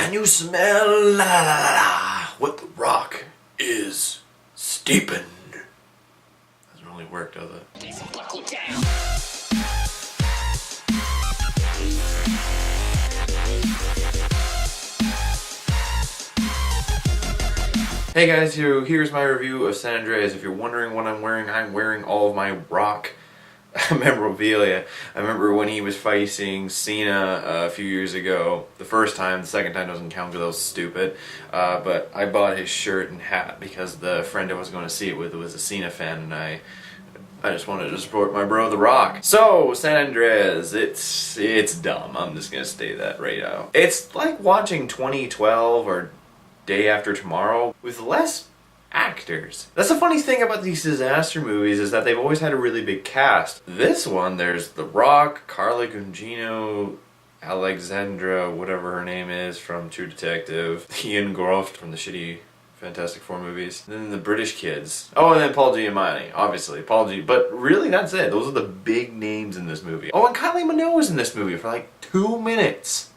Can you smell la la la la what the rock is steeping? Doesn't really work, does it? Please buckle down. Hey guys, here's my review of San Andreas. If you're wondering what I'm wearing all of my rock memorabilia. I remember when he was facing Cena a few years ago, the first time. The second time doesn't count because that was stupid. But I bought his shirt and hat because the friend I was going to see it with was a Cena fan, and I just wanted to support my bro, The Rock. So, San Andreas, it's dumb. I'm just going to say that right out. It's like watching 2012 or Day After Tomorrow with less actors. That's the funny thing about these disaster movies, is that they've always had a really big cast. This one, there's The Rock, Carla, Gugino, Alexandra, whatever her name is from True Detective, Ian Groft from the shitty Fantastic Four movies, and then the British kids. Oh, and then Paul Giamatti, obviously. But really that's it. Those are the big names in this movie. Oh, and Kylie Minogue is in this movie for like 2 minutes.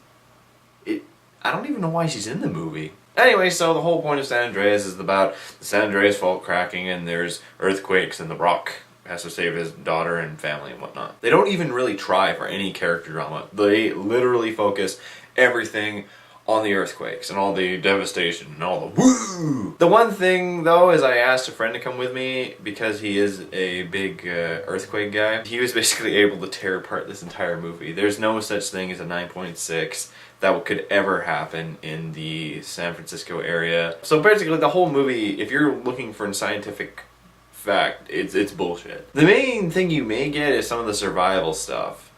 I don't even know why she's in the movie. Anyway, so the whole point of San Andreas is about the San Andreas fault cracking, and there's earthquakes, and The Rock has to save his daughter and family and whatnot. They don't even really try for any character drama. They literally focus everything on the earthquakes and all the devastation and all the woo! The one thing, though, is I asked a friend to come with me because he is a big earthquake guy. He was basically able to tear apart this entire movie. There's no such thing as a 9.6 that could ever happen in the San Francisco area. So basically the whole movie, if you're looking for a scientific fact, it's bullshit. The main thing you may get is some of the survival stuff.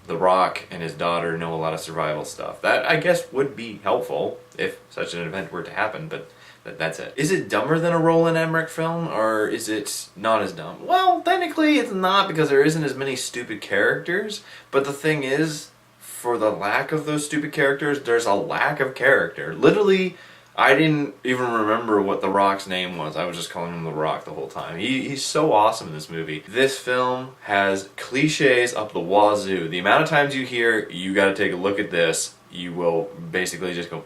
The Rock and his daughter know a lot of survival stuff. That, I guess, would be helpful if such an event were to happen, but that's it. Is it dumber than a Roland Emmerich film, or is it not as dumb? Well, technically it's not, because there isn't as many stupid characters, but the thing is, for the lack of those stupid characters, there's a lack of character. Literally, I didn't even remember what The Rock's name was. I was just calling him The Rock the whole time. He's so awesome in this movie. This film has cliches up the wazoo. The amount of times you hear, "You gotta take a look at this," you will basically just go,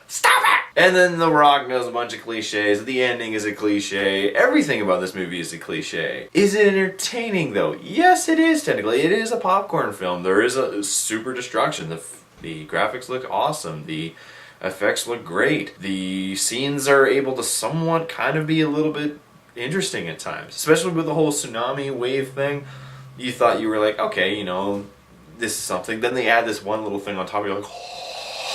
"Stop it!" And then The Rock knows a bunch of cliches. The ending is a cliche. Everything about this movie is a cliche. Is it entertaining, though? Yes, it is, technically. It is a popcorn film. There is a super destruction. The graphics look awesome. The effects look great. The scenes are able to somewhat kind of be a little bit interesting at times. Especially with the whole tsunami wave thing. You thought you were like, okay, you know, this is something. Then they add this one little thing on top. You're like, oh.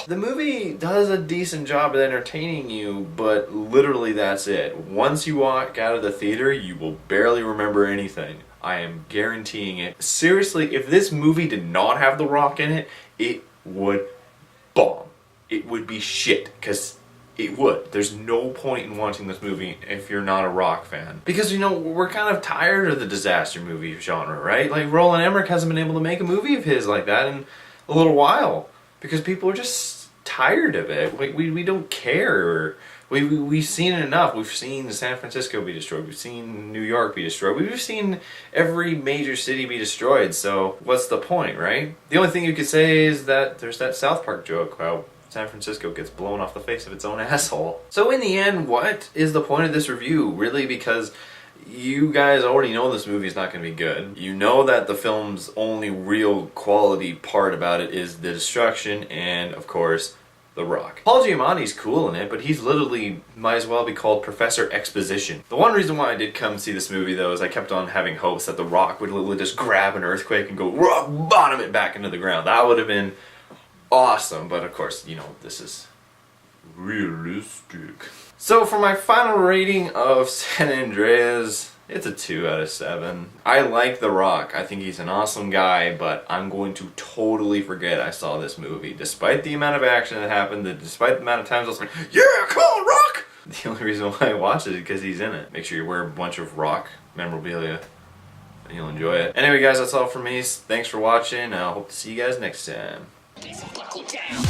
The movie does a decent job at entertaining you, but literally that's it. Once you walk out of the theater, you will barely remember anything. I am guaranteeing it. Seriously, if this movie did not have The Rock in it, it would bomb. It would be shit, because it would. There's no point in watching this movie if you're not a Rock fan. Because, you know, we're kind of tired of the disaster movie genre, right? Like, Roland Emmerich hasn't been able to make a movie of his like that in a little while. Because people are just tired of it. We don't care. We've seen it enough. We've seen San Francisco be destroyed. We've seen New York be destroyed. We've seen every major city be destroyed. So what's the point, right? The only thing you could say is that there's that South Park joke how San Francisco gets blown off the face of its own asshole. So in the end, what is the point of this review? Really, because you guys already know this movie is not going to be good. You know that the film's only real quality part about it is the destruction and, of course, The Rock. Paul Giamatti's cool in it, but he's literally might as well be called Professor Exposition. The one reason why I did come see this movie, though, is I kept on having hopes that The Rock would literally just grab an earthquake and go rock bottom it back into the ground. That would have been awesome, but of course, you know, this is realistic. So for my final rating of San Andreas, it's a 2 out of 7. I like The Rock. I think he's an awesome guy, but I'm going to totally forget I saw this movie. Despite the amount of action that happened, despite the amount of times I was like, yeah, come on, Rock! The only reason why I watched it is because he's in it. Make sure you wear a bunch of Rock memorabilia and you'll enjoy it. Anyway guys, that's all from me. Thanks for watching. I hope to see you guys next time. Buckle down.